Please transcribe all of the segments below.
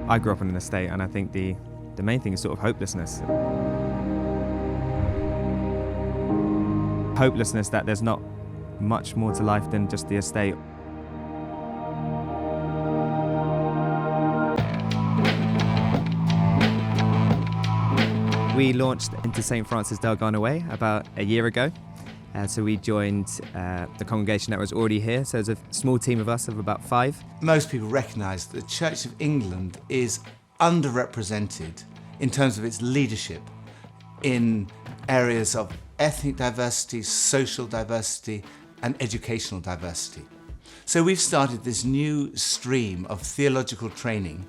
I grew up on an estate, and I think the main thing is sort of hopelessness. Hopelessness that there's not much more to life than just the estate. We launched into St Francis del Way about a year ago. So we joined the congregation that was already here. So there's a small team of us of about 5. Most people recognise that the Church of England is underrepresented in terms of its leadership in areas of ethnic diversity, social diversity and educational diversity. So we've started this new stream of theological training,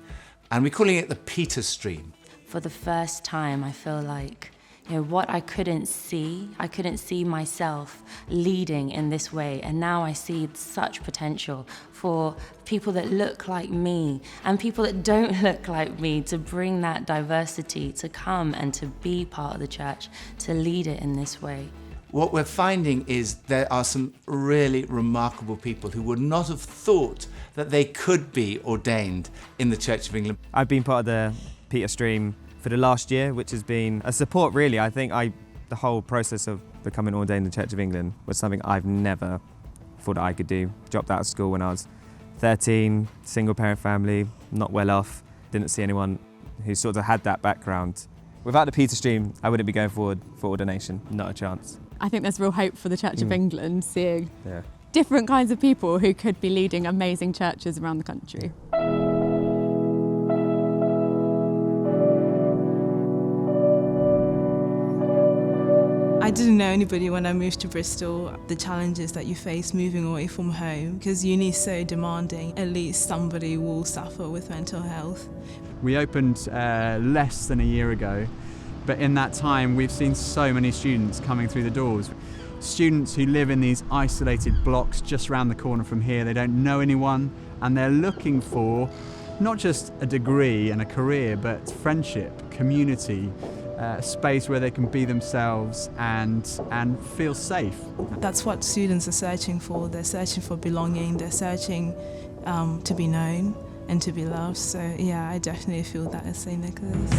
and we're calling it the Peter Stream. For the first time, I feel like, what I couldn't see myself leading in this way, and now I see such potential for people that look like me and people that don't look like me to bring that diversity, to come and to be part of the church, to lead it in this way. What we're finding is there are some really remarkable people who would not have thought that they could be ordained in the Church of England. I've been part of the Peter Stream for the last year, which has been a support really. I think the whole process of becoming ordained in the Church of England was something I've never thought I could do. Dropped out of school when I was 13, single parent family, not well off, didn't see anyone who sort of had that background. Without the Peter Stream, I wouldn't be going forward for ordination, not a chance. I think there's real hope for the Church of England, seeing different kinds of people who could be leading amazing churches around the country. I didn't know anybody when I moved to Bristol. The challenges that you face moving away from home, because uni is so demanding, at least somebody will suffer with mental health. We opened less than a year ago, but in that time we've seen so many students coming through the doors. Students who live in these isolated blocks just around the corner from here. They don't know anyone, and they're looking for not just a degree and a career, but friendship, community, a space where they can be themselves and feel safe. That's what students are searching for. They're searching for belonging. They're searching to be known and to be loved. So yeah, I definitely feel that at St Nicholas.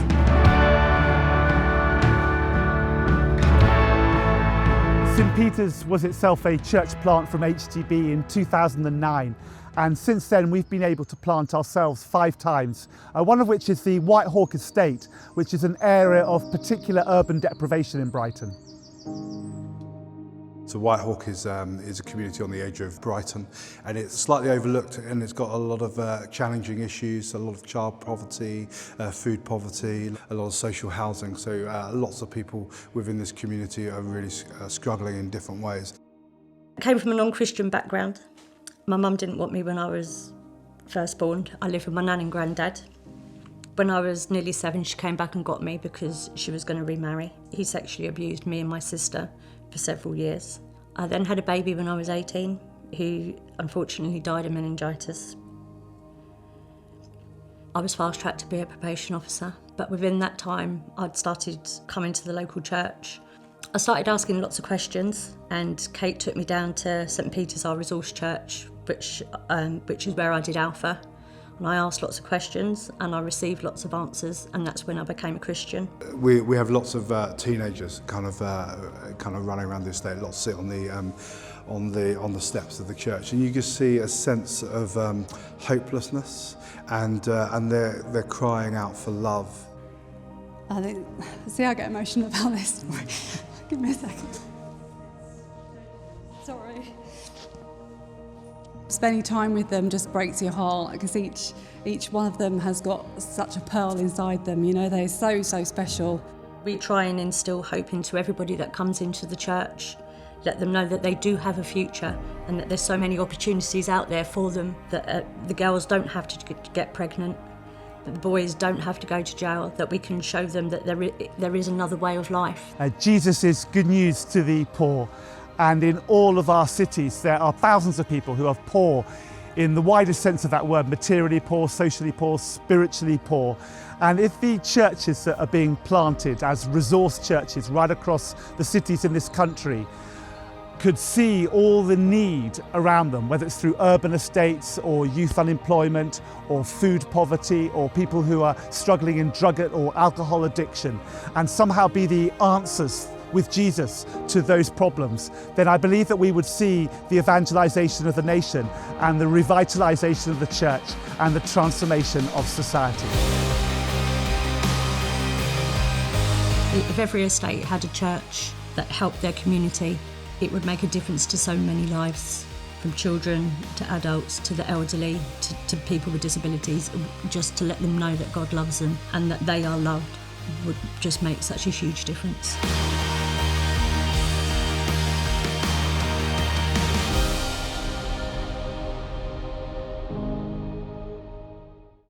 St Peter's was itself a church plant from HTB in 2009, and since then we've been able to plant ourselves 5 times, one of which is the White Hawk Estate, which is an area of particular urban deprivation in Brighton. So White Hawk is a community on the edge of Brighton, and it's slightly overlooked, and it's got a lot of challenging issues, a lot of child poverty, food poverty, a lot of social housing. So lots of people within this community are really struggling in different ways. I came from a non-Christian background. My mum didn't want me when I was first born. I lived with my nan and granddad. When I was nearly 7, she came back and got me because she was going to remarry. He sexually abused me and my sister for several years. I then had a baby when I was 18, who unfortunately died of meningitis. I was fast-tracked to be a probation officer, but within that time I'd started coming to the local church. I started asking lots of questions, and Kate took me down to St Peter's, our resource church, which is where I did Alpha. And I asked lots of questions and I received lots of answers, and that's when I became a Christian. We have lots of teenagers kind of running around the estate. Lots sit on the steps of the church, and you just see a sense of hopelessness, and they're crying out for love. I get emotional about this. Give me a second. Sorry. Spending time with them just breaks your heart, because each one of them has got such a pearl inside them. They're so special. We try and instill hope into everybody that comes into the church. Let them know that they do have a future, and that there's so many opportunities out there for them, that the girls don't have to get pregnant, that the boys don't have to go to jail, that we can show them that there is another way of life. Jesus is good news to the poor. And in all of our cities, there are thousands of people who are poor in the widest sense of that word, materially poor, socially poor, spiritually poor. And if the churches that are being planted as resource churches right across the cities in this country could see all the need around them, whether it's through urban estates or youth unemployment or food poverty or people who are struggling in drug or alcohol addiction, and somehow be the answers with Jesus to those problems, then I believe that we would see the evangelization of the nation and the revitalization of the church and the transformation of society. If every estate had a church that helped their community, it would make a difference to so many lives, from children to adults to the elderly to people with disabilities. Just to let them know that God loves them and that they are loved would just make such a huge difference.